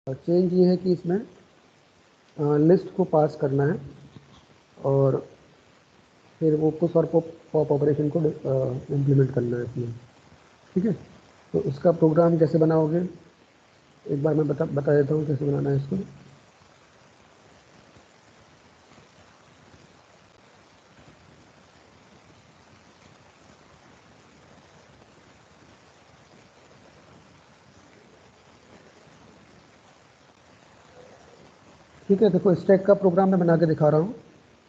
Change ये है कि इसमें लिस्ट को पास करना है और फिर वो पुश और पॉप ऑपरेशन को इम्प्लीमेंट करना है इसमें। ठीक है, तो इसका प्रोग्राम कैसे बनाओगे एक बार मैं बता देता हूँ कैसे बनाना है इसको। ठीक है, देखो स्टैक का प्रोग्राम मैं बना के दिखा रहा हूँ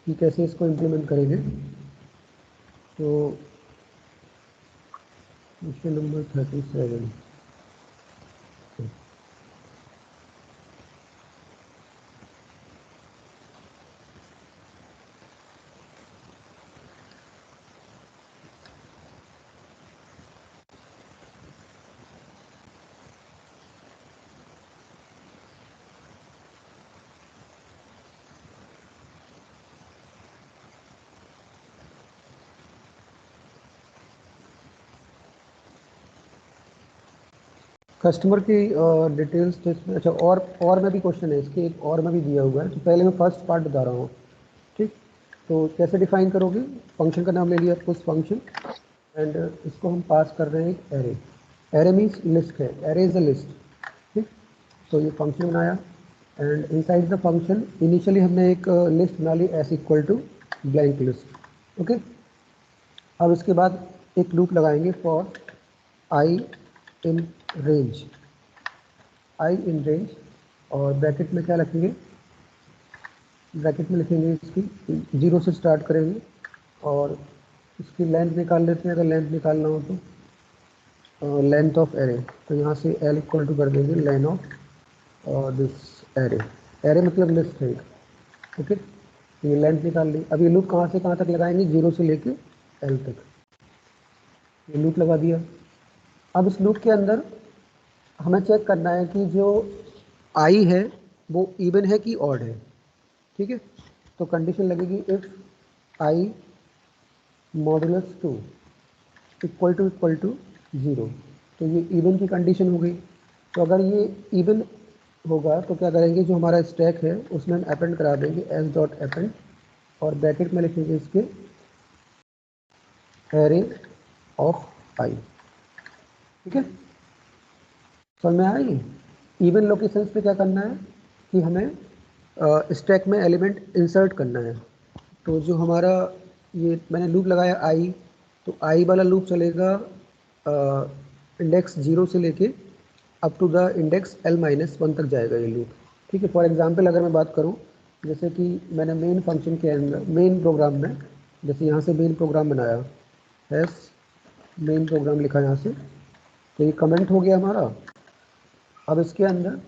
कि कैसे इसको इम्प्लीमेंट करेंगे। तो क्वेश्चन नंबर 37। कस्टमर की डिटेल्स तो इसमें अच्छा और में भी क्वेश्चन है इसके, एक और में भी दिया हुआ है। तो पहले मैं फर्स्ट पार्ट बता रहा हूँ। ठीक, तो कैसे डिफाइन करोगे, फंक्शन का नाम ले लिया पुश फंक्शन एंड इसको हम पास कर रहे हैं एक एरे। एरे मीन्स लिस्ट है, एरे इज अ लिस्ट। ठीक, तो ये फंक्शन बनाया and inside the function initially हमने एक लिस्ट बना ली S equal to blank list. Okay, अब इसके बाद एक लूप लगाएंगे for i in range, i in range, और ब्रैकेट में क्या रखेंगे, ब्रैकेट में लिखेंगे इसकी 0 से स्टार्ट करेंगे और इसकी लेंथ निकाल लेते हैं। अगर लेंथ निकालना हो तो लेंथ ऑफ एरे, तो यहाँ से एल इक्वल टू कर देंगे lane of this array. Array मतलब लिस्ट है। ओके, ये लेंथ निकाल ली। अब ये लूप कहाँ से कहाँ तक लगाएंगे, 0 से लेके एल तक। ये लूप लगा दिया। अब इस लूप के अंदर हमें चेक करना है कि जो आई है वो इवन है कि ऑड है। ठीक है, तो कंडीशन लगेगी if i modulus 2 equal to 0, तो ये इवन की कंडीशन हो गई। तो अगर ये इवन होगा तो क्या करेंगे, जो हमारा स्टैक है उसमें हम अपेंड करा देंगे एस डॉट अपेंड और ब्रैकेट में लिखेंगे इसके एरे ऑफ आई। ठीक है, समझ में आई। इवन लोकेशंस पे क्या करना है कि हमें स्टैक में एलिमेंट इंसर्ट करना है। तो जो हमारा ये मैंने लूप लगाया आई, तो आई वाला लूप चलेगा इंडेक्स 0 से लेके up to the index L-1 तक जाएगा ये लूप। ठीक है, फॉर एग्जांपल अगर मैं बात करूं, जैसे कि मैंने मेन फंक्शन के अंदर मेन प्रोग्राम में, जैसे यहाँ से मेन प्रोग्राम बनाया एस मेन प्रोग्राम लिखा यहाँ से, तो ये कमेंट हो गया हमारा। अब इसके अंदर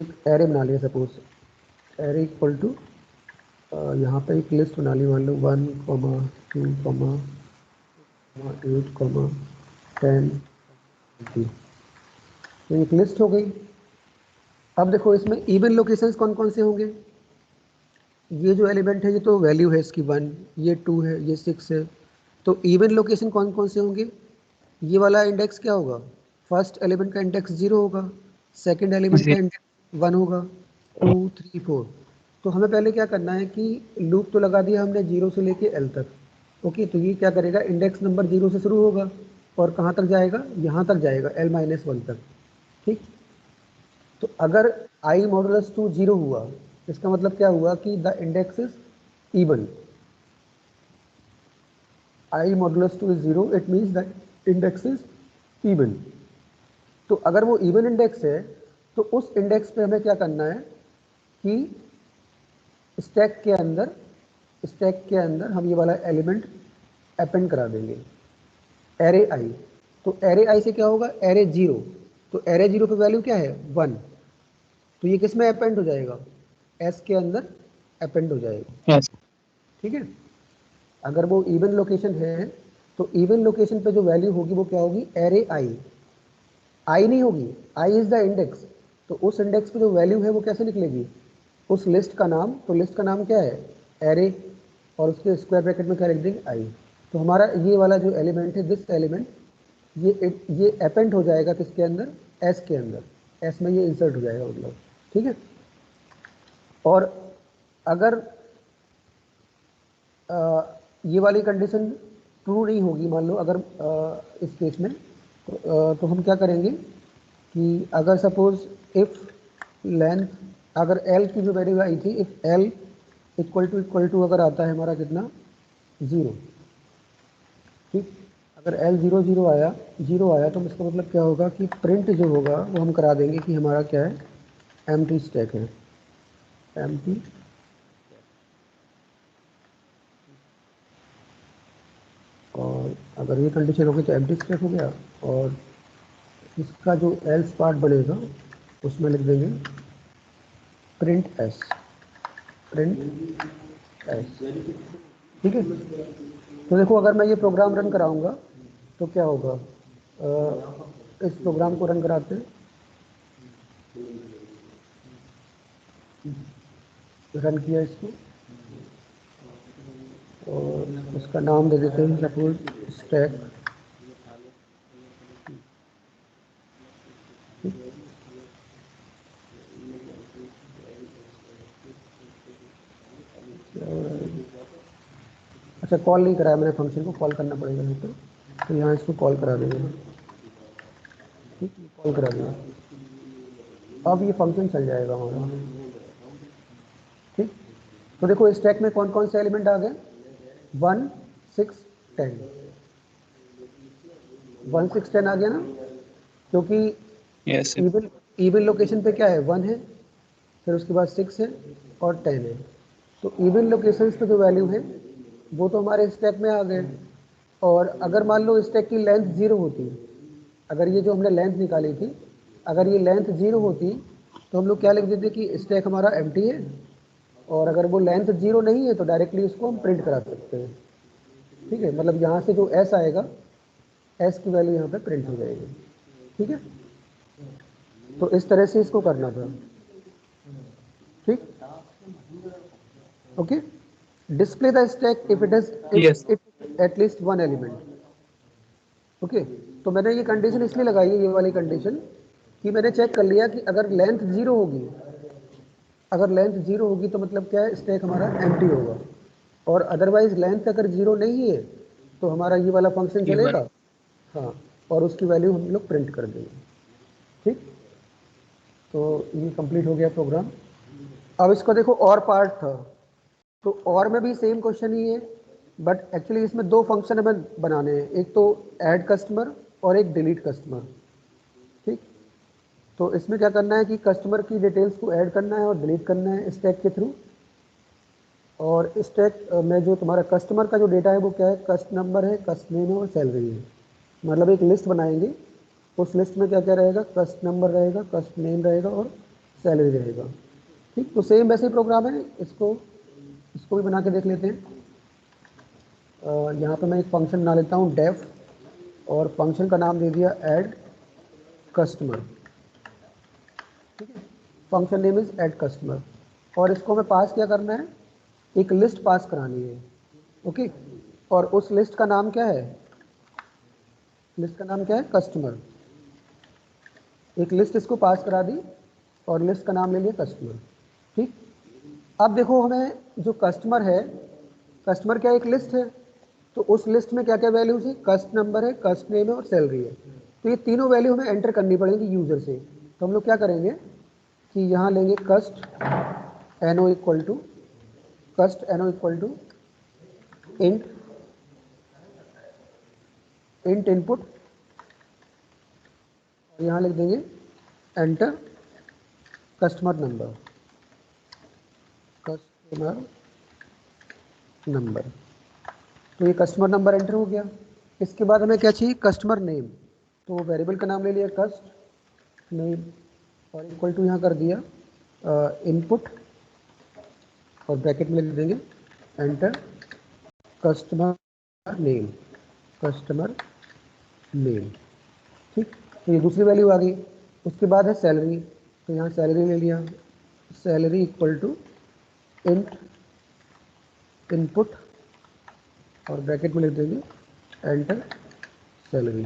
एक एरे बना लिया, सपोज एरे इक्वल टू यहाँ पे एक लिस्ट बना ली, मान लो 1, 2, 8, 10, 20। तो एक लिस्ट हो गई। अब देखो इसमें इवन लोकेशंस कौन कौन से होंगे, ये जो एलिमेंट है ये तो वैल्यू है इसकी 1, ये 2 है, ये 6 है। तो इवन लोकेशन कौन कौन से होंगे, ये वाला इंडेक्स क्या होगा, फर्स्ट एलिमेंट का इंडेक्स 0 होगा, सेकंड एलिमेंट का इंडेक्स 1 होगा, 2, 3, 4। तो हमें पहले क्या करना है कि लूप तो लगा दिया हमने 0 से लेके एल तक। ओके, तो ये क्या करेगा, इंडेक्स नंबर 0 से शुरू होगा और कहाँ तक जाएगा, यहाँ तक जाएगा L-1 तक। ठीक, तो अगर आई मॉडुलस 2 0 हुआ, इसका मतलब क्या हुआ कि the index is even. I modulus 2 is 0, it means that index is even. तो अगर वो इवन इंडेक्स है तो उस इंडेक्स पे हमें क्या करना है कि स्टैक के अंदर हम ये वाला एलिमेंट अपेंड करा देंगे एरे आई। तो एरे आई से क्या होगा, एरे 0, तो एरे 0 पे वैल्यू क्या है 1, तो ये किस में अपेंड हो जाएगा, एस के अंदर अपेंड हो जाएगा। yes, ठीक है, अगर वो इवन लोकेशन है तो इवन लोकेशन पे जो वैल्यू होगी वो क्या होगी, एरे आई। आई नहीं होगी, आई इज द इंडेक्स। तो उस इंडेक्स पे जो वैल्यू है वो कैसे निकलेगी, उस लिस्ट का नाम, तो लिस्ट का नाम क्या है, एरे, और उसके स्क्वायर ब्रैकेट में क्या लिख देंगे, आई। तो हमारा ये वाला जो एलिमेंट है, दिस एलिमेंट, ये अपेंड हो जाएगा किसके अंदर, एस के अंदर। एस में ये इंसर्ट हो जाएगा मतलब, ठीक है। और अगर ये वाली कंडीशन ट्रू नहीं होगी, मान लो अगर इस केस में तो हम क्या करेंगे कि अगर सपोज इफ़ लेंथ, अगर एल की जो वैल्यू आई थी, इफ़ एल इक्वल टू अगर आता है हमारा कितना 0, ठीक। अगर एल 0 आया, 0 तो इसका मतलब क्या होगा कि प्रिंट जो होगा वो हम करा देंगे कि हमारा क्या है, एम्प्टी स्टैक है, एम्प्टी। और अगर ये कंडीशन होगी तो एम्प्टी स्टैक हो गया, और इसका जो एल्स पार्ट बनेगा उसमें लिख देंगे प्रिंट एस, प्रिंट एस, ठीक है। तो देखो अगर मैं ये प्रोग्राम रन कराऊंगा तो क्या होगा, इस प्रोग्राम को रन कराते हैं, रन किया इसको, और उसका नाम दे देते हैं सपोज स्टैक, अच्छा कॉल नहीं कराया मैंने, फंक्शन को कॉल करना पड़ेगा नहीं तो यहाँ इसको कॉल करा देंगे, ठीक, कॉल करा दिया, अब ये फंक्शन चल जाएगा हमारा, ठीक। तो देखो स्टैक में कौन कौन से एलिमेंट आ गए, 1 6 10, 1 6 10 आ गया ना, क्योंकि यस इवन लोकेशन पे क्या है, 1 है, फिर उसके बाद 6 है और 10 है। तो इवन लोकेशंस पे जो वैल्यू है वो तो हमारे स्टैक में आ गए। और अगर मान लो स्टैक की लेंथ 0 होती, अगर ये जो हमने लेंथ निकाली थी, अगर ये लेंथ 0 होती तो हम लोग क्या लिख देते कि स्टैक हमारा एम्प्टी है, और अगर वो लेंथ 0 नहीं है तो डायरेक्टली उसको हम प्रिंट करा सकते हैं, ठीक है। मतलब यहाँ से जो एस आएगा, एस की वैल्यू यहाँ पे प्रिंट हो जाएगी, ठीक है। तो इस तरह से इसको करना था, ठीक, okay. Display the stack if it yes if it at least 1 element, okay. तो मैंने ये कंडीशन इसलिए लगाई है, ये वाली कंडीशन, कि मैंने चेक कर लिया कि अगर लेंथ 0 होगी, अगर लेंथ 0 होगी तो मतलब क्या है, स्टैक हमारा एम्प्टी होगा, और अदरवाइज लेंथ अगर 0 नहीं है तो हमारा ये वाला फंक्शन ये चलेगा, वाला हाँ, और उसकी वैल्यू हम लोग प्रिंट कर देंगे, ठीक। तो ये कंप्लीट हो गया प्रोग्राम। अब इसको देखो और पार्ट था, तो और में भी सेम क्वेश्चन ही है, बट एक्चुअली इसमें दो फंक्शन हमें बनाने हैं, एक तो ऐड कस्टमर और एक डिलीट कस्टमर, ठीक। तो इसमें क्या करना है कि कस्टमर की डिटेल्स को ऐड करना है और डिलीट करना है स्टैक के थ्रू। और स्टैक में जो तुम्हारा कस्टमर का जो डेटा है वो क्या है, कस्ट नंबर है, कस्ट नेम है और सैलरी है। मतलब एक लिस्ट बनाएंगे, उस लिस्ट में क्या क्या रहेगा, कस्ट नंबर रहेगा, कस्ट नेम रहेगा और सैलरी रहेगा, ठीक। तो सेम वैसे ही प्रोग्राम है, इसको इसको भी बना के देख लेते हैं। यहाँ पे मैं एक फंक्शन बना लेता हूँ डेफ, और फंक्शन का नाम दे दिया ऐड कस्टमर, ठीक है। Function name is add customer, और इसको हमें पास क्या करना है, एक लिस्ट पास करानी है, ओके। और उस लिस्ट का नाम क्या है, लिस्ट का नाम क्या है, कस्टमर। एक लिस्ट इसको पास करा दी और लिस्ट का नाम ले लिया कस्टमर, ठीक। अब देखो हमें जो कस्टमर है, कस्टमर क्या एक लिस्ट है, तो उस लिस्ट में क्या क्या वैल्यूज है, कस्ट नंबर है, कस्ट नेम है और सैलरी है। तो ये तीनों वैल्यू हमें एंटर करनी पड़ेगी यूजर से। तो हम लोग क्या करेंगे कि यहाँ लेंगे कस्ट ano equal to, cust ano equal to int, int input, और यहाँ लिख देंगे enter customer number, customer number. तो ये कस्टमर नंबर एंटर हो गया। इसके बाद हमें क्या चाहिए, कस्टमर नेम। तो वेरिएबल का नाम ले लिया कस्ट नेम, और इक्वल टू यहाँ कर दिया इनपुट, और ब्रैकेट में लिख देंगे enter customer name, customer name, ठीक। तो ये दूसरी वैल्यू आ गई। उसके बाद है सैलरी, तो यहाँ सैलरी ले लिया, salary equal to int input, और ब्रैकेट में लिख देंगे एंटर सैलरी,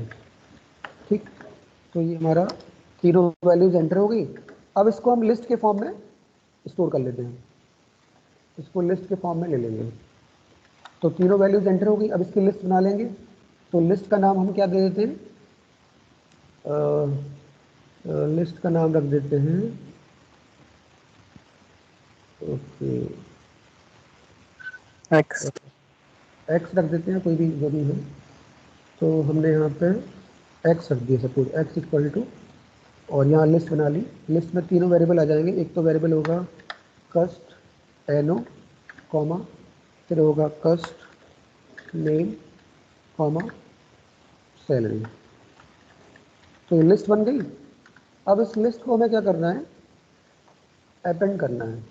ठीक। तो ये हमारा तीनों वैल्यूज एंटर हो गई। अब इसको हम लिस्ट के फॉर्म में स्टोर कर लेते हैं, इसको लिस्ट के फॉर्म में ले लेंगे। तो तीनों वैल्यूज एंटर हो गई, अब इसकी लिस्ट बना लेंगे। तो लिस्ट का नाम हम क्या दे देते हैं, लिस्ट का नाम रख देते हैं, ओके, एक्स एक्स रख देते हैं, कोई भी जो भी है। तो हमने यहाँ पे एक्स रख दिया, सपोज एक्स इक्वल टू, और यहाँ लिस्ट बना ली। लिस्ट में तीनों वेरिएबल आ जाएंगे। एक तो वेरिएबल होगा कस्ट एनो कॉमा, फिर होगा कस्ट नेम कॉमा सैलरी। तो ये लिस्ट बन गई। अब इस लिस्ट को हमें क्या करना है, अपेंड करना है।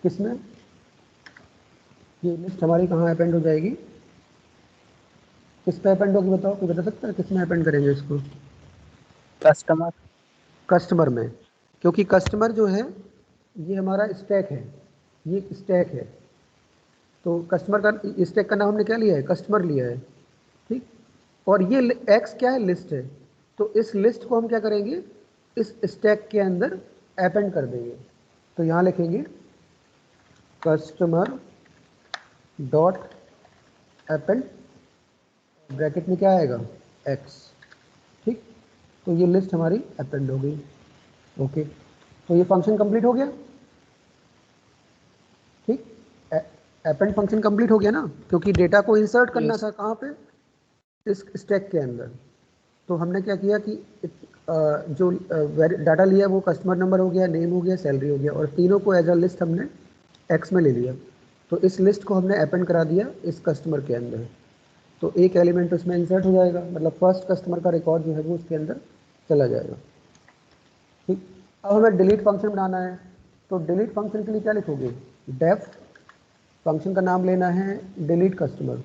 किसमें, ये लिस्ट हमारी कहाँ अपेंड हो जाएगी, किस पे अपेंड होगी बताओ, कोई बता सकता है किसमें अपेंड करेंगे इसको? कस्टमर कस्टमर में, क्योंकि कस्टमर जो है ये हमारा स्टैक है, ये स्टैक है। तो कस्टमर का स्टैक का नाम हमने क्या लिया है, कस्टमर लिया है, ठीक। और ये एक्स क्या है, लिस्ट है। तो इस लिस्ट को हम क्या करेंगे, इस स्टैक के अंदर अपेंड कर देंगे। तो यहाँ लिखेंगे कस्टमर डॉट अपेंड, ब्रैकेट में क्या आएगा, एक्स, ठीक। तो ये लिस्ट हमारी अपेंड हो गई, ओके। तो ये फंक्शन कंप्लीट हो गया, ठीक। अपेंड फंक्शन कंप्लीट हो गया ना, क्योंकि डेटा को इंसर्ट करना यस था कहाँ पे, इस स्टैक के अंदर। तो हमने क्या किया कि जो डाटा लिया वो कस्टमर नंबर हो गया, नेम हो गया, सैलरी हो गया, और तीनों को एज अ लिस्ट हमने एक्स में ले लिया। तो इस लिस्ट को हमने अपेंड करा दिया इस कस्टमर के अंदर। तो एक एलिमेंट उसमें इंसर्ट हो जाएगा, मतलब फर्स्ट कस्टमर का रिकॉर्ड जो है वो उसके अंदर चला जाएगा, ठीक। अब हमें डिलीट फंक्शन बनाना है। तो डिलीट फंक्शन के लिए क्या लिखोगे, डेफ, फंक्शन का नाम लेना है डिलीट कस्टमर।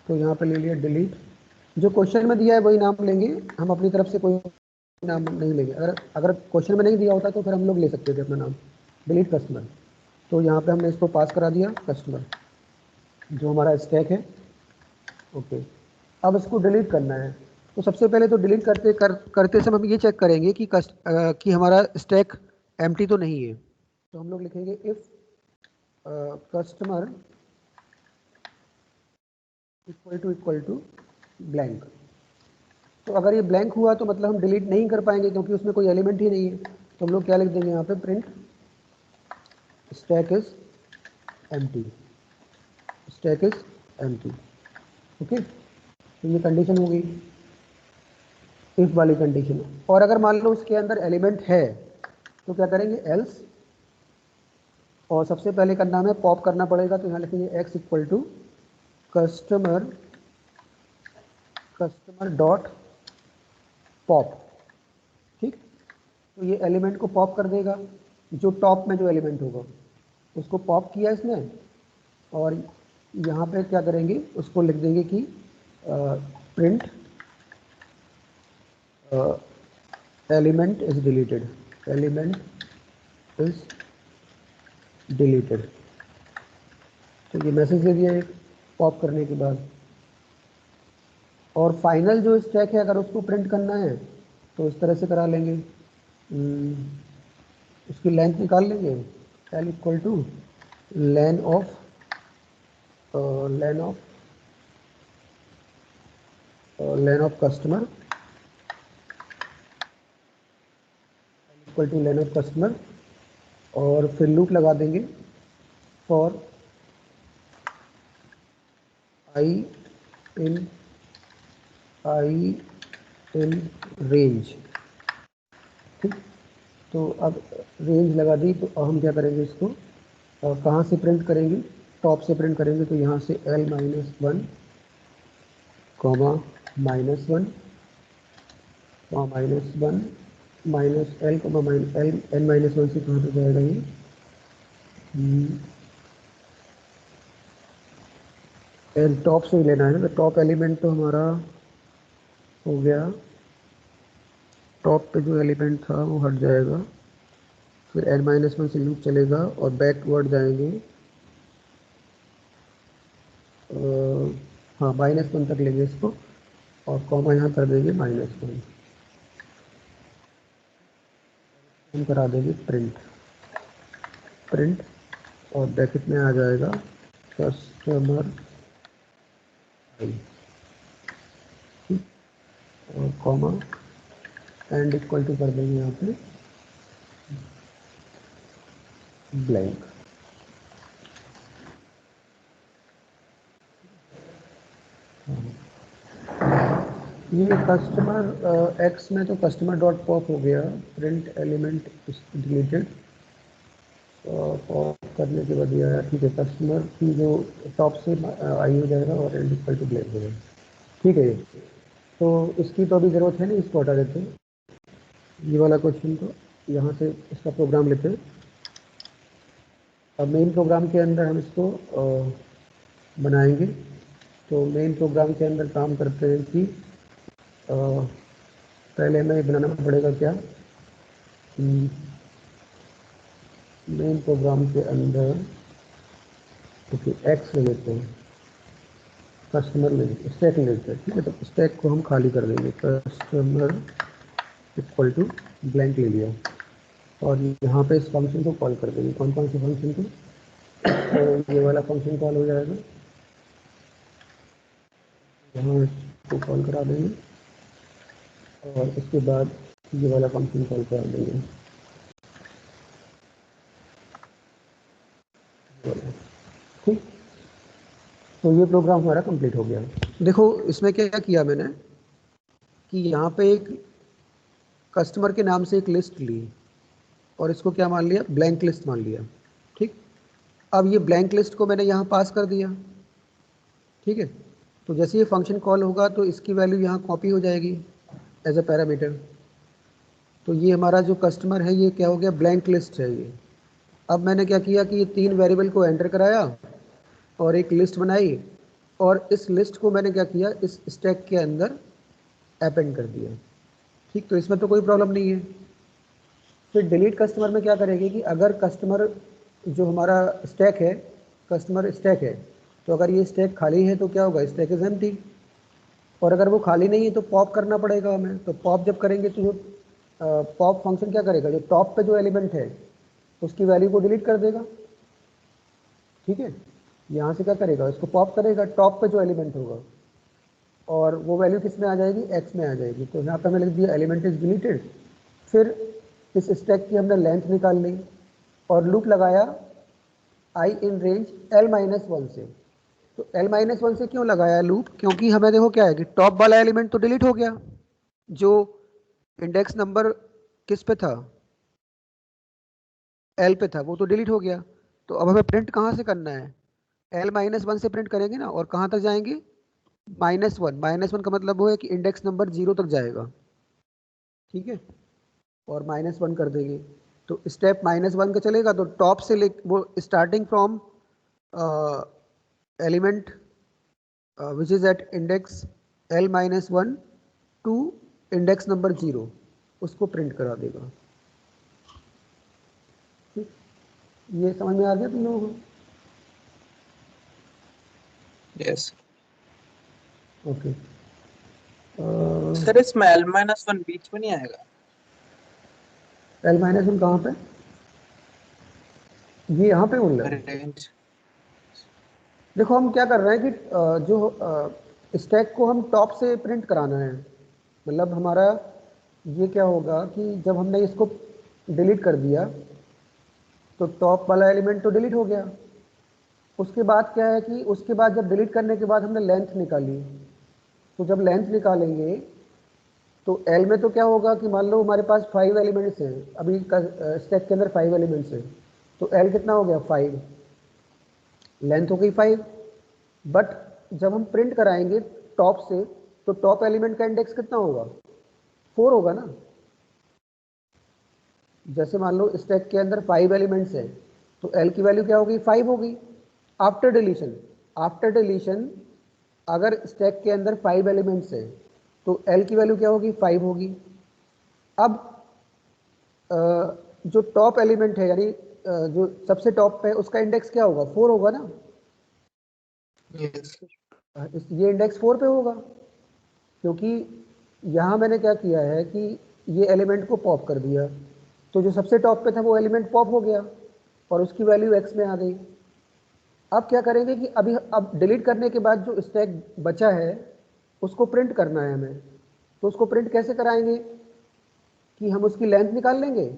तो यहाँ पे ले लिया डिलीट, जो क्वेश्चन में दिया है वही नाम लेंगे हम, अपनी तरफ से कोई नाम नहीं लेंगे। अगर अगर क्वेश्चन में नहीं दिया होता तो फिर हम लोग ले सकते थे अपना नाम, डिलीट कस्टमर। तो यहाँ पे हमने इसको पास करा दिया कस्टमर, जो हमारा स्टैक है, ओके। अब इसको डिलीट करना है। तो सबसे पहले तो डिलीट करते समय हम ये चेक करेंगे कि कि हमारा स्टैक एम्प्टी तो नहीं है। तो हम लोग लिखेंगे if customer equal to blank. तो अगर ये ब्लैंक हुआ तो मतलब हम डिलीट नहीं कर पाएंगे, क्योंकि उसमें कोई एलिमेंट ही नहीं है। तो हम लोग क्या लिख देंगे यहाँ पे, print stack is empty, stack is empty, okay. तो ये कंडीशन हो गई, इफ वाली कंडीशन। और अगर मान लो उसके अंदर एलिमेंट है तो क्या करेंगे, एल्स, और सबसे पहले करना हमें पॉप करना पड़ेगा। तो यहाँ लिखेंगे x equal to customer, customer dot pop, ठीक। तो ये एलिमेंट को पॉप कर देगा, जो टॉप में जो एलिमेंट होगा उसको पॉप किया इसने। और यहाँ पे क्या करेंगे, उसको लिख देंगे कि print element is deleted, element is deleted. तो ये मैसेज दे दिया एक पॉप करने के बाद। और फाइनल जो स्टैक है अगर उसको प्रिंट करना है तो इस तरह से करा लेंगे, उसकी लेंथ निकाल लेंगे, L equal two lane of, lane of lane of customer equal two lane of customer, और फिर लूप लगा देंगे फॉर आई इन रेंज, ठीक। तो अब रेंज लगा दी, तो अब हम क्या करेंगे इसको, और कहाँ से प्रिंट करेंगे, टॉप से प्रिंट करेंगे। तो यहाँ से L minus one comma minus one minus one minus L comma minus L, N minus one से कहाँ पे जाएगा ये, एल टॉप से ही लेना है ना। तो टॉप एलिमेंट तो हमारा हो गया, टॉप पे जो एलिमेंट था वो हट जाएगा, फिर N माइनस वन से लूप चलेगा और बैकवर्ड जाएंगे, हाँ माइनस वन तक लेंगे इसको, और कॉमा यहाँ कर देंगे माइनस वन, हम करा देंगे प्रिंट और ब्रैकेट में आ जाएगा कस्टमर आई, और कॉमा एंड इक्वल टू कर देंगे यहाँ पे ब्लैंक। ये कस्टमर एक्स में तो कस्टमर डॉट पॉप हो गया, प्रिंट एलिमेंट डिलीटेड, पॉप करने के बाद ये आया, ठीक है, कस्टमर की जो टॉप से आई हो जाएगा और एंड इक्वल टू ब्लैंक हो जाएगा, ठीक है। तो इसकी तो अभी ज़रूरत है नहीं, इसको हटा देते हैं, ये वाला क्वेश्चन को यहाँ से इसका प्रोग्राम लेते हैं। अब मेन प्रोग्राम के अंदर हम इसको बनाएंगे। तो मेन प्रोग्राम के अंदर काम करते हैं कि पहले हमें बनाना पड़ेगा क्या, मेन प्रोग्राम के अंदर एक्स ले लेते हैं, कस्टमर ले लेते हैं, स्टैक ले लेते हैं, ठीक है। तो स्टैक को हम खाली कर देंगे, कस्टमर इक्वल टू ब्लैंक ले लिया, और यहाँ पे इस फंक्शन को कॉल कर देंगे। कौन कौन से फंक्शन को, तो ये वाला फंक्शन कॉल हो जाएगा, यहाँ इसको कॉल करा देंगे, और इसके बाद ये वाला फंक्शन कॉल करा देंगे, ठीक। तो ये प्रोग्राम हमारा कंप्लीट हो गया। देखो इसमें क्या किया मैंने कि यहाँ पे एक कस्टमर के नाम से एक लिस्ट ली और इसको क्या मान लिया, ब्लैंक लिस्ट मान लिया, ठीक। अब ये ब्लैंक लिस्ट को मैंने यहाँ पास कर दिया, ठीक है। तो जैसे ये फंक्शन कॉल होगा तो इसकी वैल्यू यहाँ कॉपी हो जाएगी एज अ पैरामीटर। तो ये हमारा जो कस्टमर है ये क्या हो गया, ब्लैंक लिस्ट है ये। अब मैंने क्या किया कि ये 3 वेरिएबल को एंटर कराया और एक लिस्ट बनाई, और इस लिस्ट को मैंने क्या किया, इस स्टैक के अंदर अपेंड कर दिया, ठीक। तो इसमें तो कोई प्रॉब्लम नहीं है। फिर डिलीट कस्टमर में क्या करेंगे कि अगर कस्टमर जो हमारा स्टैक है, कस्टमर स्टैक है, तो अगर ये स्टैक खाली है तो क्या होगा, स्टैक इज एम्प्टी। और अगर वो खाली नहीं है तो पॉप करना पड़ेगा हमें। तो पॉप जब करेंगे तो जो पॉप फंक्शन क्या करेगा, जो टॉप पे जो एलिमेंट है उसकी वैल्यू को डिलीट कर देगा, ठीक है। यहाँ से क्या करेगा, इसको पॉप करेगा टॉप पे जो एलिमेंट होगा, और वो वैल्यू किस में आ जाएगी, एक्स में आ जाएगी। तो यहाँ पे हमने लिख दिया एलिमेंट इज डिलीटेड। फिर इस स्टैक की हमने लेंथ निकाल ली और लूप लगाया आई इन रेंज l-1 से। तो l-1 से क्यों लगाया लूप, क्योंकि हमें देखो क्या है कि टॉप वाला एलिमेंट तो डिलीट हो गया, जो इंडेक्स नंबर किस पे था, एल पे था, वो तो डिलीट हो गया। तो अब हमें प्रिंट कहाँ से करना है, l-1 से प्रिंट करेंगे ना, और कहाँ तक जाएंगे, -1। -1 का मतलब वो है कि इंडेक्स नंबर 0 तक जाएगा, ठीक है। और -1 कर देंगे। तो स्टेप -1 का चलेगा, तो टॉप से ले वो starting from element which is at index l-1 to index number 0, उसको प्रिंट करा देगा, ठीक। ये समझ में आ गया तुम लोगों को, यस ओके। सर, इसमें l-1 बीच में नहीं आएगा? l-1 कहाँ पे, ये यहाँ पे बोल रहे हो। रेंज। देखो हम क्या कर रहे हैं कि जो स्टैक को हम टॉप से प्रिंट कराना है। मतलब हमारा ये क्या होगा कि जब हमने इसको डिलीट कर दिया तो टॉप वाला एलिमेंट तो डिलीट हो गया। उसके बाद क्या है कि उसके बाद जब डिलीट करने के बाद हमने लेंथ निकाली, तो जब लेंथ निकालेंगे तो एल में तो क्या होगा कि मान लो हमारे पास 5 एलिमेंट्स हैं, अभी स्टैक के अंदर 5 एलिमेंट्स हैं, तो एल कितना हो गया 5, लेंथ हो गई 5। बट जब हम प्रिंट कराएंगे टॉप से, तो टॉप एलिमेंट का इंडेक्स कितना होगा, 4 होगा ना। जैसे मान लो स्टैक के अंदर 5 एलिमेंट्स है, तो एल की वैल्यू क्या होगी, 5 होगी। आफ्टर डिलीशन, आफ्टर डिलीशन अगर स्टैक के अंदर 5 एलिमेंट्स है तो एल की वैल्यू क्या होगी, 5 होगी। अब जो टॉप एलिमेंट है यानी जो सबसे टॉप पे है उसका इंडेक्स क्या होगा, 4 होगा ना। यस ये इंडेक्स 4 पे होगा, क्योंकि यहाँ मैंने क्या किया है कि ये एलिमेंट को पॉप कर दिया, तो जो सबसे टॉप पे था वो एलिमेंट पॉप हो गया और उसकी वैल्यू x में आ गई। अब क्या करेंगे कि अब डिलीट करने के बाद जो स्टैक बचा है उसको प्रिंट करना है हमें। तो उसको प्रिंट कैसे कराएंगे कि हम उसकी लेंथ निकाल लेंगे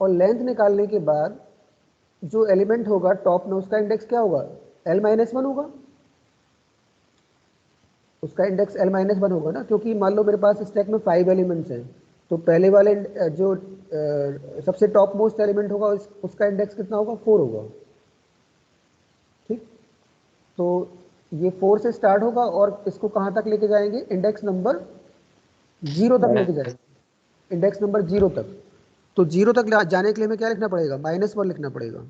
और लेंथ निकालने के बाद जो एलिमेंट होगा टॉप में उसका इंडेक्स क्या होगा, l-1 होगा। उसका इंडेक्स l-1 होगा ना, क्योंकि मान लो मेरे पास स्टैक में 5 एलिमेंट्स हैं, तो पहले वाले जो सबसे टॉप मोस्ट एलिमेंट होगा उसका इंडेक्स कितना होगा, 4 होगा। ठीक, तो ये 4 से स्टार्ट होगा और इसको कहाँ तक लेके जाएंगे, इंडेक्स नंबर 0 तक लेके जाएंगे, इंडेक्स नंबर 0 तक। तो 0 तक जाने के लिए हमें क्या लिखना पड़ेगा, -1 लिखना पड़ेगा।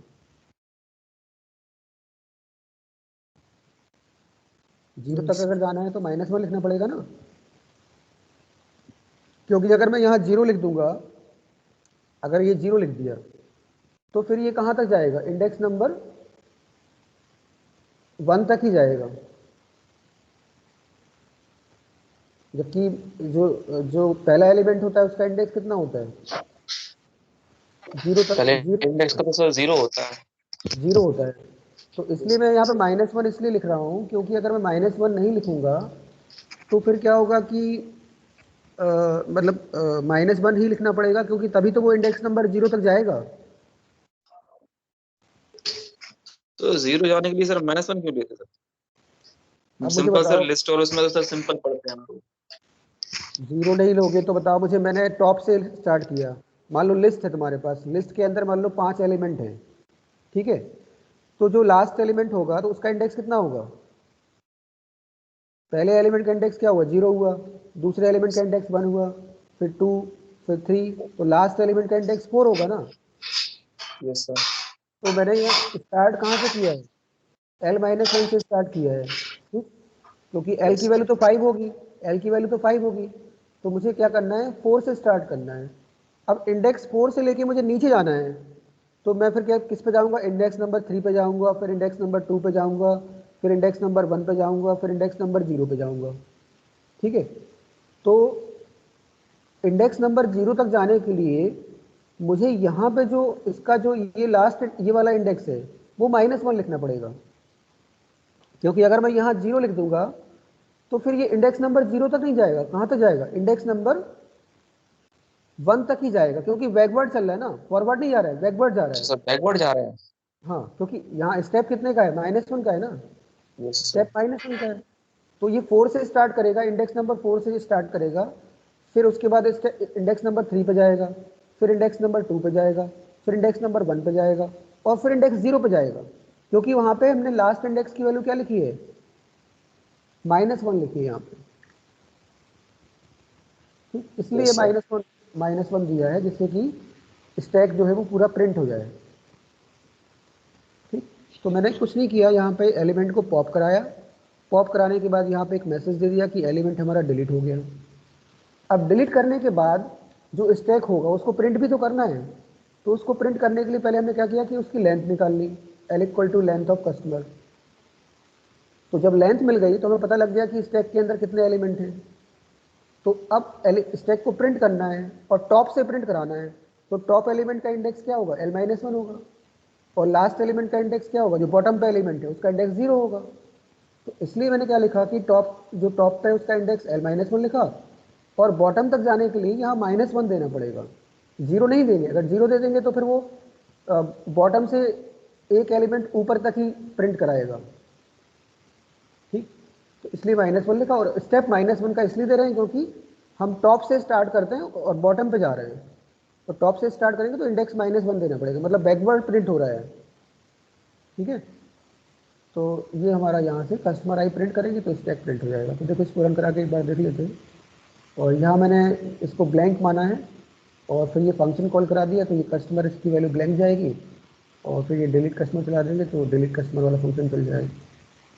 0 तक अगर जाना है तो -1 लिखना पड़ेगा ना, क्योंकि अगर मैं यहाँ 0 लिख दूंगा, अगर ये 0 लिख दिया तो फिर ये कहाँ तक जाएगा, इंडेक्स नंबर 1 तक ही जाएगा। जबकि जो जो पहला एलिमेंट होता है उसका इंडेक्स कितना होता है, 0 तक, पहले 0 इंडेक्स का तो सर 0 होता है। 0 होता है। तो इसलिए मैं यहाँ पे -1 इसलिए लिख रहा हूँ क्योंकि अगर मैं -1 नहीं लिखूंगा तो फिर क्या होगा कि मतलब -1 ही लिखना पड़ेगा, क्योंकि तभी तो वो इंडेक्स नंबर 0 तक जाएगा। तो 0 जाने के लिए सर -1 क्यों लेते सर? अब मुझे सिंपल सर बताओ, लिस्ट और उसमें तो सर सिंपल पढ़ते हैं हम लोग। 0 नहीं लोगे तो बताओ मुझे, मैंने टॉप से स्टार्ट किया, मान लो लिस्ट है तुम्हारे पास, लिस्ट के अंदर मान लो 5 एलिमेंट हैं, ठीक है। तो जो लास्ट एलिमेंट होगा तो उसका इंडेक्स कितना होगा, पहले एलिमेंट का इंडेक्स क्या हुआ, 0 हुआ, दूसरे एलिमेंट का इंडेक्स 1 हुआ, फिर 2, फिर 3, तो लास्ट एलिमेंट का इंडेक्स 4 होगा ना। Yes sir. तो मैंने यहाँ स्टार्ट कहाँ से किया है, l-1 से स्टार्ट किया है, ठीक, क्योंकि l की वैल्यू तो 5 होगी, l की वैल्यू तो 5 होगी, तो मुझे क्या करना है, 4 से स्टार्ट करना है। अब इंडेक्स 4 से लेके मुझे नीचे जाना है, तो मैं फिर क्या किस पे जाऊंगा, इंडेक्स नंबर 3 पे जाऊंगा, फिर इंडेक्स नंबर 2 पे जाऊंगा, फिर इंडेक्स नंबर 1 पे जाऊंगा, फिर इंडेक्स नंबर 0 पे जाऊंगा। ठीक है, तो इंडेक्स नंबर 0 तक जाने के लिए मुझे यहाँ पे जो इसका जो ये लास्ट ये वाला इंडेक्स है वो -1 लिखना पड़ेगा, क्योंकि अगर मैं यहाँ 0 लिख दूंगा तो फिर ये इंडेक्स नंबर 0 तक नहीं जाएगा, कहाँ तक जाएगा, इंडेक्स नंबर 1 तक ही जाएगा, क्योंकि बैकवर्ड चल रहा है ना, फॉरवर्ड नहीं जा रहा है, बैकवर्ड जा रहा अच्छा है। सर बैकवर्ड जा रहे हैं। हाँ, क्योंकि यहाँ स्टेप कितने का है, -1 का है ना, यस सर। स्टेप -1 का है। तो ये 4 से स्टार्ट करेगा, इंडेक्स नंबर 4 से स्टार्ट करेगा, फिर उसके बाद इंडेक्स नंबर 3 पे जाएगा, फिर इंडेक्स नंबर 2 पे जाएगा, फिर इंडेक्स नंबर 1 पे जाएगा और फिर इंडेक्स 0 पे जाएगा, क्योंकि वहाँ पे हमने लास्ट इंडेक्स की वैल्यू क्या लिखी है, -1 लिखी है यहाँ पे। ठीक, इसलिए यस सर। -1 दिया है, जिससे कि स्टैक जो है वो पूरा प्रिंट हो जाए। ठीक, तो मैंने कुछ नहीं किया, यहाँ पे एलिमेंट को पॉप कराया, पॉप कराने के बाद यहाँ पे एक मैसेज दे दिया कि एलिमेंट हमारा डिलीट हो गया। अब डिलीट करने के बाद जो स्टैक होगा उसको प्रिंट भी तो करना है, तो उसको प्रिंट करने के लिए पहले हमने क्या किया कि उसकी लेंथ निकाल ली, l = लेंथ ऑफ कस्टमर। तो जब लेंथ मिल गई तो हमें पता लग गया कि स्टैक के अंदर कितने एलिमेंट हैं। तो अब स्टैक को प्रिंट करना है और टॉप से प्रिंट कराना है, तो टॉप एलिमेंट का इंडेक्स क्या होगा, l-1 होगा, और लास्ट एलिमेंट का इंडेक्स क्या होगा, जो बॉटम पे एलिमेंट है उसका इंडेक्स 0 होगा। तो इसलिए मैंने क्या लिखा कि जो टॉप पे उसका इंडेक्स l-1 लिखा, और बॉटम तक जाने के लिए यहाँ -1 देना पड़ेगा, 0 नहीं देंगे, अगर 0 दे देंगे तो फिर वो बॉटम से एक एलिमेंट ऊपर तक ही प्रिंट कराएगा। ठीक, तो इसलिए -1 लिखा, और स्टेप -1 का इसलिए दे रहे हैं क्योंकि हम टॉप से स्टार्ट करते हैं और बॉटम पे जा रहे हैं, तो टॉप से स्टार्ट करेंगे तो इंडेक्स -1 देना पड़ेगा, मतलब बैकवर्ड प्रिंट हो रहा है। ठीक है, तो ये हमारा यहाँ से कस्टमर आई प्रिंट करेंगे तो स्टैक प्रिंट हो जाएगा। तो देखो इसको रन करा के एक बार देख लेते हैं, और यहाँ मैंने इसको ब्लैंक माना है और फिर ये फंक्शन कॉल करा दिया, तो ये कस्टमर इसकी वैल्यू ब्लैंक जाएगी, और फिर ये डिलीट कस्टमर चला देंगे तो डिलीट कस्टमर वाला फंक्शन चल जाएगा।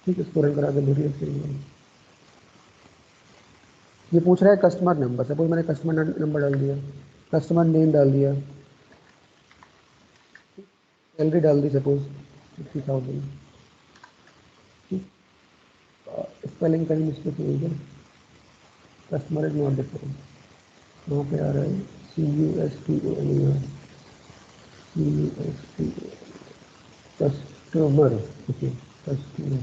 ठीक है, इसको रन करा के देख लेते हैं। ये पूछ रहा है कस्टमर नंबर, सपोज मैंने कस्टमर नंबर डाल दिया, कस्टमर नेम डाल दिया, सैलरी डाल दी सपोज 50,000। स्पेलिंग कहीं मिस्टेक हुई है, कस्टमर इज नॉट डिफरेंट, वहाँ पे आ रहा है CUSTOMER, customer, okay, customer,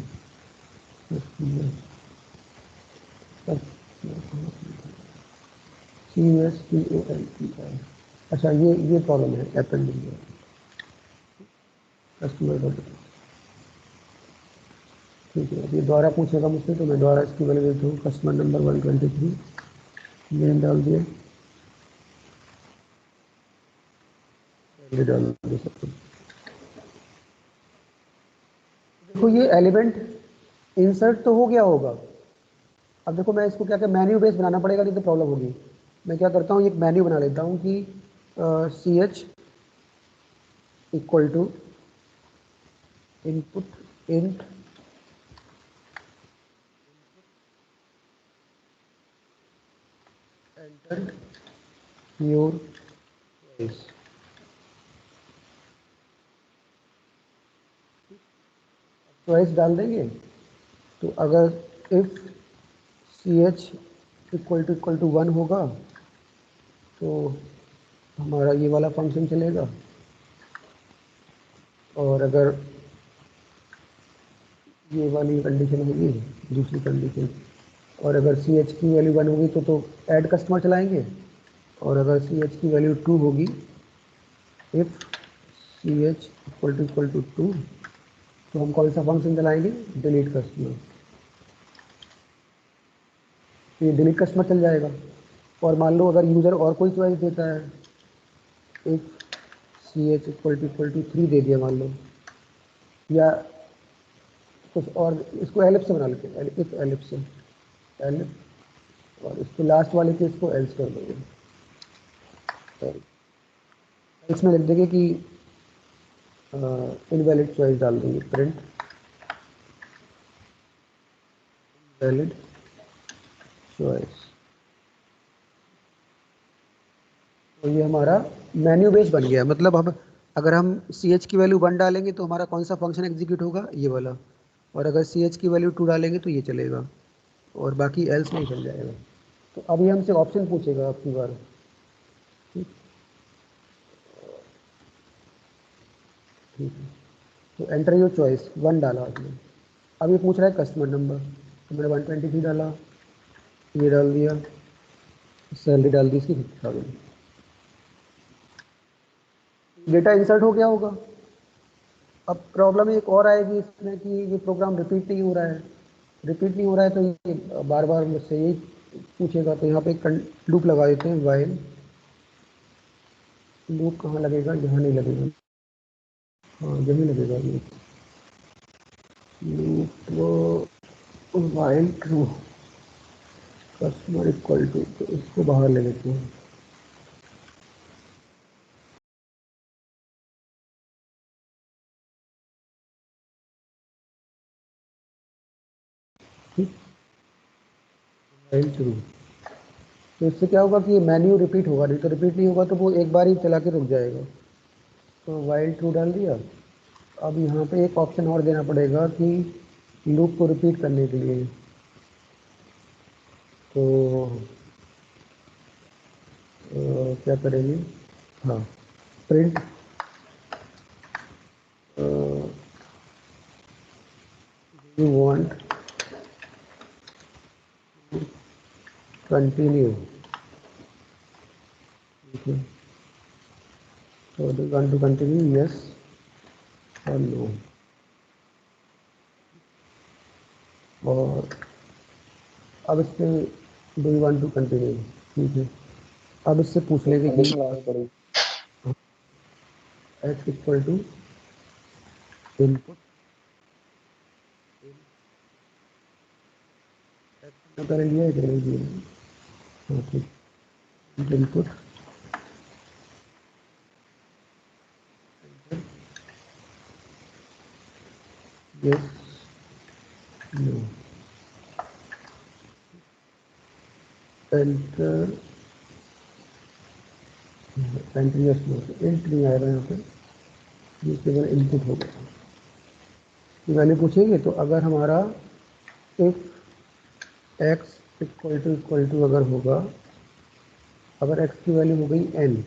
customer, CUSTOMER। अच्छा, ये प्रॉब्लम है अपेंडिंग में, कस्टमर डॉट। ठीक है, अब ये दोबारा पूछेगा मुझसे तो मैं दोबारा इसकी वैल्यू देता हूँ। कस्टमर नंबर 123, नेम डाल दिया, डाल दिया सब कुछ। देखो ये एलिमेंट इंसर्ट तो हो गया होगा। अब देखो मैं इसको क्या क्या मेन्यू बेस बनाना पड़ेगा, नहीं तो प्रॉब्लम होगी। मैं क्या करता हूँ, एक मेन्यू बना लेता हूँ कि CH equal to input int enter your choice. Choice डाल देंगे तो अगर इफ CH इक्वल टू 1 होगा तो हमारा ये वाला फंक्शन चलेगा, और अगर ये वाली कंडीशन होगी दूसरी कंडीशन, और अगर CH की वैल्यू 1 होगी तो ऐड कस्टमर चलाएंगे, और अगर CH की वैल्यू 2 होगी, इफ CH इक्वल टू 2, तो हम कौन सा फंक्शन चलाएंगे, डिलीट कस्टमर। तो ये डिलीट कस्टमर चल जाएगा। और मान लो अगर यूज़र और कोई चॉइस देता है, इफ CH इक्वल टू 3 दे दिया मान लो, या कुछ और, इसको एलिप्स से बना लेते हैं, इफ एलिप्स से एलिप्स, और इसको लास्ट वाले केस को एल्स कर देंगे। एल्स में लिख देंगे कि इनवैलिड चॉइस डाल देंगे, प्रिंट वैलिड चॉइस। तो ये हमारा मेन्यू बेस बन गया। मतलब अब अगर हम CH की वैल्यू 1 डालेंगे तो हमारा कौन सा फंक्शन एग्जीक्यूट होगा, ये वाला, और अगर CH की वैल्यू 2 डालेंगे तो ये चलेगा, और बाकी एल्स नहीं चल जाएगा। तो अब ये हमसे ऑप्शन पूछेगा आपकी बार। ठीक है, तो एंटर योर चॉइस 1 डाला आपने। अब ये पूछ रहा है कस्टमर नंबर, तो मैंने 123 डाला, ये डाल दिया, सैलरी डाल दी इसकी 50,000। डेटा इंसर्ट हो गया होगा। अब प्रॉब्लम एक और आएगी इसमें कि ये प्रोग्राम रिपीट नहीं हो रहा है। रिपीट नहीं हो रहा है तो ये बार बार मुझसे यही पूछेगा। तो यहाँ पे लूप लगा देते हैं, वाइल लूप। कहाँ लगेगा, यहाँ नहीं लगेगा, हाँ यहीं लगेगा ये loop. While true customer equal to, तो इसको बाहर ले लेते हैं। ठीक, वाइल ट्रू। तो इससे क्या होगा कि ये मेन्यू रिपीट होगा, नहीं तो रिपीट नहीं होगा तो वो एक बार ही चला के रुक जाएगा। तो वाइल ट्रू डाल दिया। अब यहाँ पे एक ऑप्शन और देना पड़ेगा कि लूप को रिपीट करने के लिए। तो क्या करेंगे, हाँ, प्रिंट यू वांट कंटिन्यू। ठीक है, तो do want to continue, yes और नो। और अब इससे do you want to continue. ठीक है, अब इससे पूछ लेंगे कि एक्स इक्वल टू इनपुट, कर लिया है कि नहीं दिया। हाँ ठीक, input yes no, enter enter yes no. Int नहीं आएगा यहाँ पे, ये केवल इनपुट होगा। वैल्यू पूछेंगे तो अगर हमारा इफ एक्स इक्वल टू अगर होगा, अगर एक्स की वैल्यू हो गई n,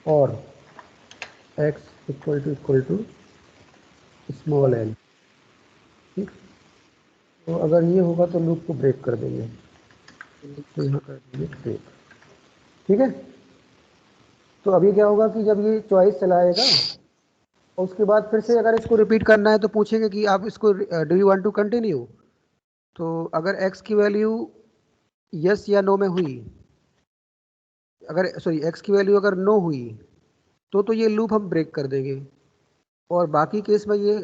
और x equal to small n। ठीक, तो अगर ये होगा तो लूप को ब्रेक कर देंगे, तो यहाँ कर देंगे ब्रेक। ठीक है, तो अभी क्या होगा कि जब ये चॉइस चलाएगा और उसके बाद फिर से अगर इसको रिपीट करना है तो पूछेंगे कि आप इसको do you want to continue. तो अगर x की वैल्यू यस या नो में हुई, अगर सॉरी x की वैल्यू अगर नो हुई तो ये लूप हम ब्रेक कर देंगे, और बाकी केस में ये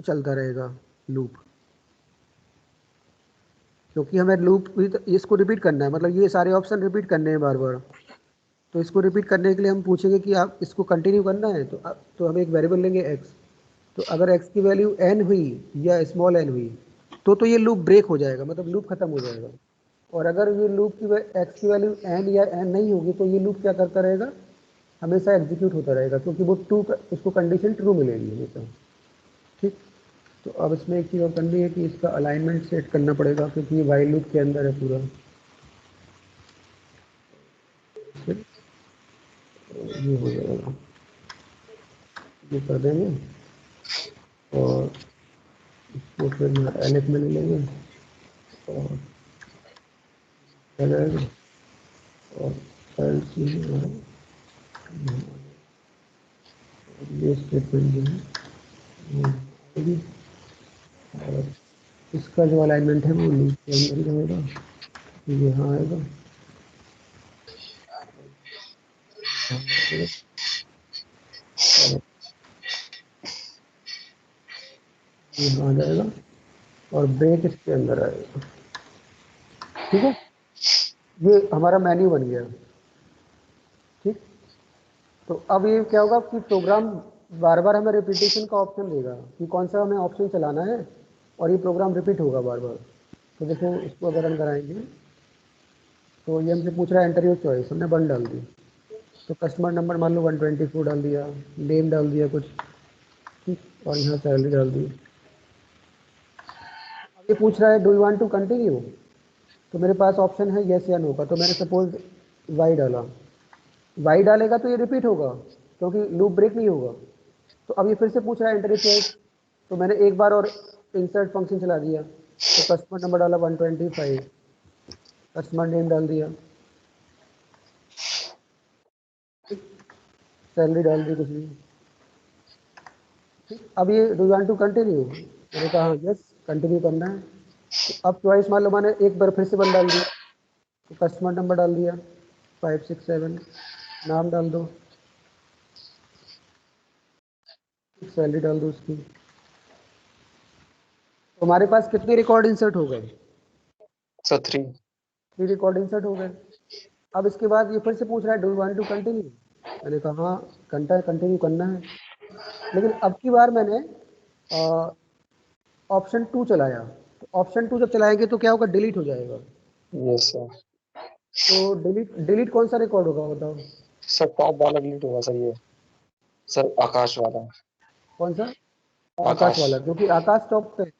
चलता रहेगा लूप, क्योंकि हमें लूप भी इसको रिपीट करना है, मतलब ये सारे ऑप्शन रिपीट करने हैं बार बार। तो इसको रिपीट करने के लिए हम पूछेंगे कि आप इसको कंटिन्यू करना है, तो हम एक वेरिएबल लेंगे x। तो अगर x की वैल्यू n हुई या स्मॉल n हुई तो ये लूप ब्रेक हो जाएगा, मतलब लूप खत्म हो जाएगा। और अगर ये लूप की x की वैल्यू n या n नहीं होगी तो ये लूप क्या करता रहेगा, हमेशा एग्जीक्यूट होता रहेगा, क्योंकि वो उसको कंडीशन ट्रू मिलेगी हमेशा। ठीक, तो अब इसमें एक चीज़ और करनी है कि इसका अलाइनमेंट सेट करना पड़ेगा, क्योंकि ये वाइल लूप के अंदर है पूरा। ये हो जाएगा, ये कर देंगे और इसको फिर एलिफ में ले लेंगे और और ये स्टेटमेंट जो है वो आएगी, और इसका जो अलाइनमेंट है वो लूप के अंदर ही रहेगा, ये यहाँ आएगा, ये यहाँ आ जाएगा और ब्रेक इसके अंदर आएगा। ठीक है, ये हमारा मेन्यू बन गया। ठीक, तो अब ये क्या होगा कि प्रोग्राम बार बार हमें रिपीटेशन का ऑप्शन देगा कि कौन सा हमें ऑप्शन चलाना है, और ये प्रोग्राम रिपीट होगा बार बार। तो देखो इसको अगर रन कराएंगे तो ये हमसे पूछ रहा है एंटर योर चॉइस, हमने 1 डाल दी, तो कस्टमर नंबर मान लो 124 डाल दिया, नेम डाल दिया कुछ, ठीक, और यहाँ सैलरी डाल दी। अब ये पूछ रहा है do you want to continue, तो मेरे पास ऑप्शन है येस या नो का, तो मैंने सपोज वाई डाला, वाई डालेगा तो ये रिपीट होगा क्योंकि लूप ब्रेक नहीं होगा। तो अब ये फिर से पूछ रहा है एंटर योर चॉइस, तो मैंने एक बार और इंसर्ट फंक्शन चला दिया, तो कस्टमर नंबर डाला 125, कस्टमर नेम डाल दिया, सैलरी डाल दी कुछ भी। ठीक, अब ये डू वांट टू कंटिन्यू, मैंने कहा यस कंटिन्यू करना है। तो अब चॉइस मान लो मैंने एक बार फिर से 1 डाल दी, तो कस्टमर नंबर डाल दिया 567, नाम डाल दो, सैलरी डाल दो उसकी। तो हमारे पास कितने रिकॉर्ड इंसर्ट हो गए? सर 3। 3 रिकॉर्ड इंसर्ट हो गए। अब इसके बाद ये फिर से पूछ रहा है do you want to continue, मैंने कहा हाँ कंटिन्यू करना है। लेकिन अब की बार मैंने ऑप्शन 2 चलाया, तो ऑप्शन 2 जब चलाएंगे तो क्या होगा, डिलीट हो जाएगा। Yes sir. तो डिलीट कौन सा रिकॉर्ड होगा बताओ? सर टॉप वाला डिलीट होगा सर, ये सर आकाश वाला। कौन सा? आकाश आकाश। वाला, क्योंकि आकाश टॉप पे,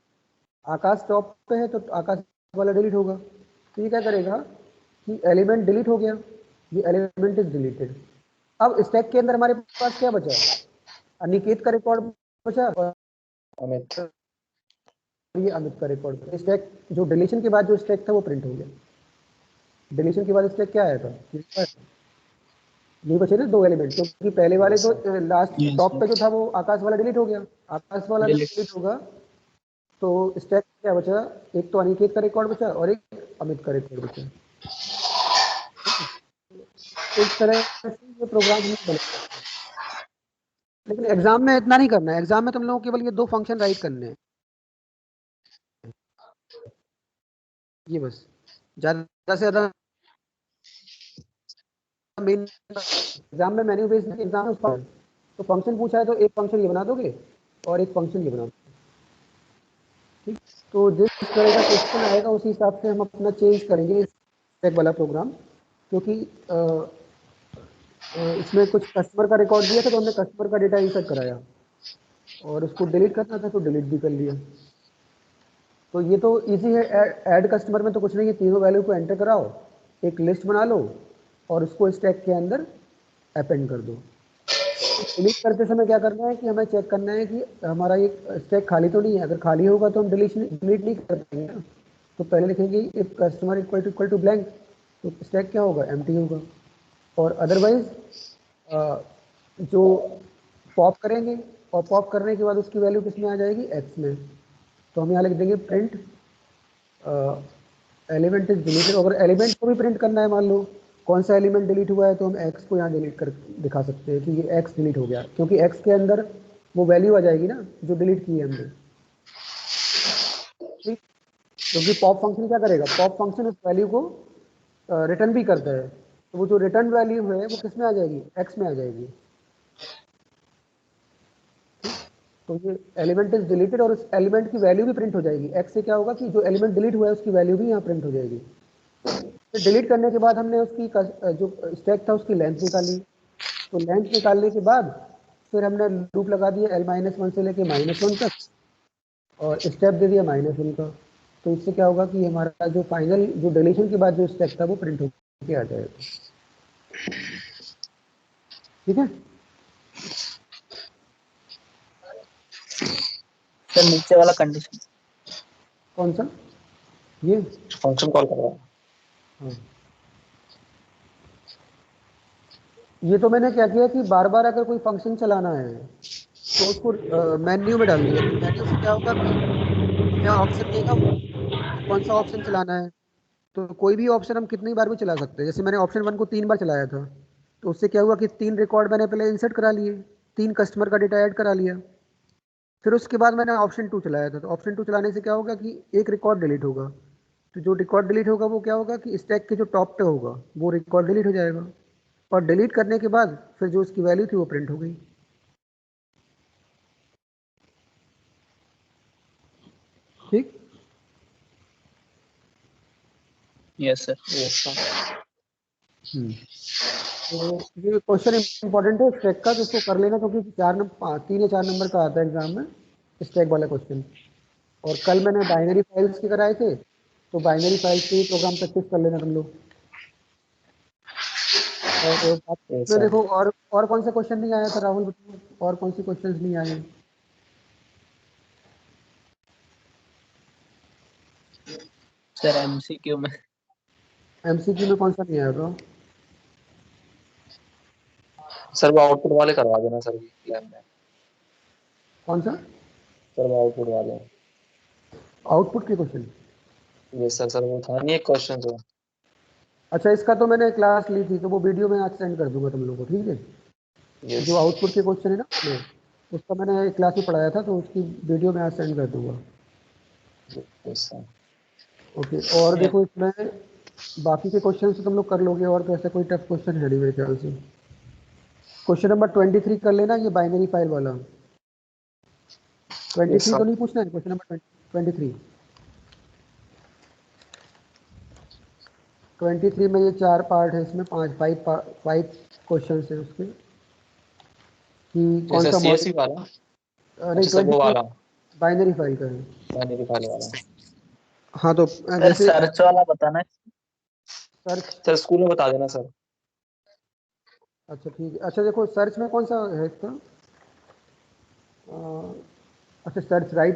आकाश टॉप पे है तो आकाश वाला डिलीट होगा। तो ये क्या करेगा कि एलिमेंट डिलीट हो गया, ये एलिमेंट इज डिलीटेड। अब स्टैक के अंदर हमारे पास क्या बचा, अनिकेत का रिकॉर्ड बचा और अमित। ये अमित का रिकॉर्ड। स्टैक जो डिलीशन के बाद जो स्टैक था वो प्रिंट हो गया। डिलीशन के बाद स्टैक क्या आया था, ये बचे ना 2 एलिमेंट, क्योंकि पहले वाले तो लास्ट टॉप पे जो था वो आकाश वाला डिलीट हो गया, आकाश वाला डिलीट होगा तो स्टैक क्या बचा, एक तो अनिकेत का रिकॉर्ड बचा और एक अमित का रिकॉर्ड बचा। इस तरह से ये प्रोग्राम हम बना, लेकिन एग्जाम में इतना नहीं करना है, एग्जाम में तुम लोगों को केवल ये 2 फंक्शन राइट करने हैं, ये बस, ज़्यादा से ज़्यादा मेन एग्जाम में मेन्यू बेस्ड एग्जाम है, तो फंक्शन पूछा है तो एक फंक्शन ये बना दोगे और एक फंक्शन ये बना दोगे। ठीक, तो जिस तरह का क्वेश्चन आएगा उसी हिसाब से हम अपना चेंज करेंगे स्टैक वाला प्रोग्राम, क्योंकि इसमें कुछ कस्टमर का रिकॉर्ड दिया था तो हमने कस्टमर का डेटा इंसर्ट कराया, और उसको डिलीट करना था तो डिलीट भी कर लिया। तो ये तो इजी है, ऐड कस्टमर में तो कुछ नहीं है, तीनों वैल्यू को एंटर कराओ, एक लिस्ट बना लो और उसको स्टैक के अंदर अपेंड कर दो। डिलीट करते समय क्या करना है कि हमें चेक करना है कि हमारा ये स्टैक खाली तो नहीं है। अगर खाली होगा तो हम डिलीट नहीं कर पाएंगे ना। तो पहले लिखेंगे if customer equal to blank, तो स्टैक क्या होगा, एम्प्टी होगा। और अदरवाइज जो पॉप करेंगे, और पॉप करने के बाद उसकी वैल्यू किस में आ जाएगी, एक्स में। तो हम यहाँ लिख देंगे प्रिंट एलिमेंट इज डिलीटेड। अगर एलिमेंट को भी प्रिंट करना है, मान लो कौन सा एलिमेंट डिलीट हुआ है, तो हम एक्स को यहाँ डिलीट कर दिखा सकते हैं कि ये एक्स डिलीट हो गया, क्योंकि एक्स के अंदर वो वैल्यू आ जाएगी ना जो डिलीट की है हमने। ठीक, क्योंकि पॉप फंक्शन क्या करेगा, पॉप फंक्शन उस वैल्यू को रिटर्न भी करता है। तो वो जो रिटर्न वैल्यू है वो किस में आ जाएगी, एक्स में आ जाएगी। तो ये एलिमेंट इज डिलीटेड और उस एलिमेंट की वैल्यू भी प्रिंट हो जाएगी। एक्स से क्या होगा कि जो एलिमेंट डिलीट हुआ है उसकी वैल्यू भी यहाँ प्रिंट हो जाएगी। फिर डिलीट करने के बाद हमने उसकी जो स्टैक था उसकी लेंथ निकाली। तो लेंथ निकालने के बाद फिर हमने लूप लगा दिया L-1 से लेके -1 तक, और स्टेप दे दिया -1 का। तो इससे क्या होगा कि हमारा जो फाइनल जो डिलीशन के बाद जो स्टैक था वो प्रिंट होकर आ जाएगा। ठीक है। सर नीचे वाला कंडीशन कौन सा, ये फंक्शन कॉल कर रहा है। हाँ, ये तो मैंने क्या किया कि बार बार अगर कोई फंक्शन चलाना है तो उसको मेन्यू में डाल दिया। तो मेन्यू से क्या होगा कि क्या ऑप्शन देगा वो, कौन सा ऑप्शन चलाना है। तो कोई भी ऑप्शन हम कितनी बार भी चला सकते हैं। जैसे मैंने ऑप्शन 1 को 3 बार चलाया था, तो उससे क्या हुआ कि 3 रिकॉर्ड मैंने पहले इंसर्ट करा लिए, 3 कस्टमर का डेटा ऐड करा लिया। फिर उसके बाद मैंने ऑप्शन 2 चलाया था, तो ऑप्शन 2 चलाने से क्या होगा कि एक रिकॉर्ड डिलीट होगा। तो जो रिकॉर्ड डिलीट होगा वो क्या होगा कि स्टैक के जो टॉप पे होगा वो रिकॉर्ड डिलीट हो जाएगा। और डिलीट करने के बाद फिर जो उसकी वैल्यू थी वो प्रिंट हो गई। ठीक। Yes sir. तो ये क्वेश्चन इंपॉर्टेंट है स्टैक का, तो इसको कर लेना, क्योंकि 3 या 4 नंबर का आता है एग्जाम में स्टैक वाला क्वेश्चन। और कल मैंने बाइनरी फाइल्स के कराए थे, तो बाइनरी फाइल्स के प्रोग्राम प्रैक्टिस कर लेना तुम लोग। और Yes, में sir. देखो, और कौन सा क्वेश्चन नहीं आया था राहुल, बताओ और कौन से क्वेश्चंस नहीं आए। सर एमसीक्यू में एमसीक्यू में कौन सा नहीं आया था। सर वो आउटपुट वाले करवा देना सर लैब में। कौन सा, सर वो आउटपुट वाले। आउटपुट के क्वेश्चन। यस सर, सर वो था नहीं एक क्वेश्चन जो। अच्छा, इसका तो मैंने क्लास ली थी, तो वो वीडियो में आज सेंड कर दूंगा तुम लोगों को, ठीक है। यस जो आउटपुट के क्वेश्चन है ना उसमें, उसका मैंने क्लास में पढ़ाया था, तो उसकी वीडियो में आज सेंड कर दूंगा। Yes sir. ओके। और देखो इसमें बाकी के क्वेश्चन से तुम लोग कर लोगे, और तो ऐसा कोई टफ क्वेश्चन है नहीं मेरे ख्याल से। क्वेश्चन नंबर 23 कर लेना, ये बाइनरी फाइल वाला। Yes 23 sir. तो नहीं पूछना है, क्वेश्चन नंबर 23। 23 में ये 4 पार्ट है, इसमें 5 क्वेश्चन है उसके, कि कौन यस सर, सा मॉडल। सीएससी वाला। नहीं, अच्छा सर वो 23 वाला बाइनरी फाइल का है। बाइनरी फाइल वाला। हाँ, तो सर जैसे सर्च वाला बताना है। सर्च। सर स्कूल में बता देना सर। अच्छा ठीक है। अच्छा देखो, सर्च में कौन सा है इसका, अच्छा search write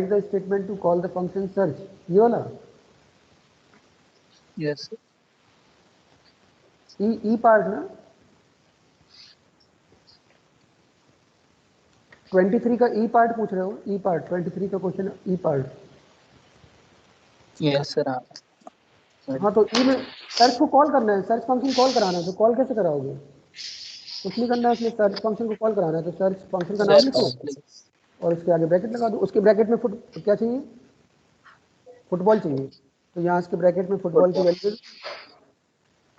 the statement to call the function search, ये वाला। यस ई पार्ट ना, 23 का ई पार्ट पूछ रहे हो, ई पार्ट 23 का क्वेश्चन, ई पार्ट। Yes sir. हाँ हाँ, तो ई में सर्च को कॉल करना है, सर्च फंक्शन कॉल कराना है। तो कॉल कैसे कराओगे, कुछ नहीं करना है इसमें, सर्च फंक्शन को कॉल कराना है। तो सर्च फंक्शन का नाम लिखो सर और उसके आगे ब्रैकेट लगा दो। उसके ब्रैकेट में क्या चाहिए, फुटबॉल चाहिए। तो यहाँ इसके ब्रैकेट में फुटबॉल की वैल्यू,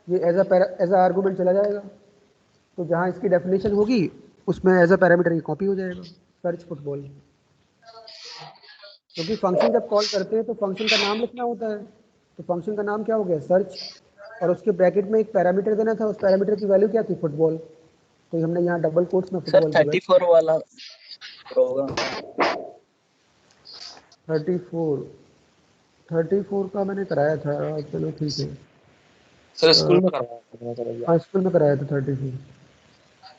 ये एज अ आर्गूमेंट चला जाएगा। तो जहाँ इसकी डेफिनेशन होगी उसमें एज अ पैरामीटर की कॉपी हो जाएगा, सर्च फुटबॉल। क्योंकि फंक्शन जब कॉल करते हैं तो फंक्शन का नाम लिखना होता है। तो फंक्शन का नाम क्या हो गया, सर्च। और उसके ब्रैकेट में एक पैरामीटर देना था, उस पैरामीटर की वैल्यू क्या थी, फुटबॉल। तो हमने यहाँ डबल कोट्स में सर फुटबॉल की वैल्यू। 34 वाला प्रोग्राम 34 34 का मैंने कराया था, चलो ठीक है। सर स्कूल में करवाया था भैया। हाँ स्कूल में कराया था 34।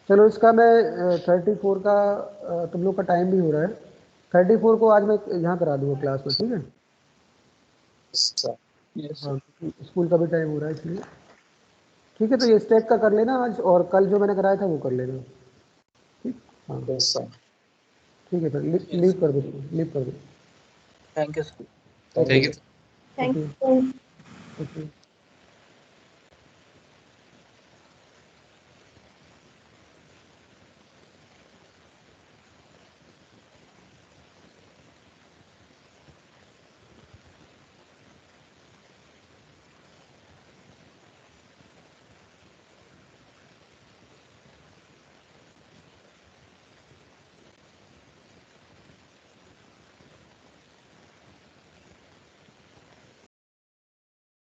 चलो इसका मैं 34 का तुम लोग का टाइम भी हो रहा है, 34 को आज मैं यहाँ करा दूंगा क्लास में, ठीक है। सर यस हाँ स्कूल का भी टाइम हो रहा है इसलिए, ठीक है। तो ये स्टेट का कर लेना आज, और कल जो मैंने कराया था वो कर लेना, ठीक। हाँ सर। ठीक है सर, लीव कर दो, लीव कर दो। Thank you sir. ओके ठीक है। Okay thank you. ओके।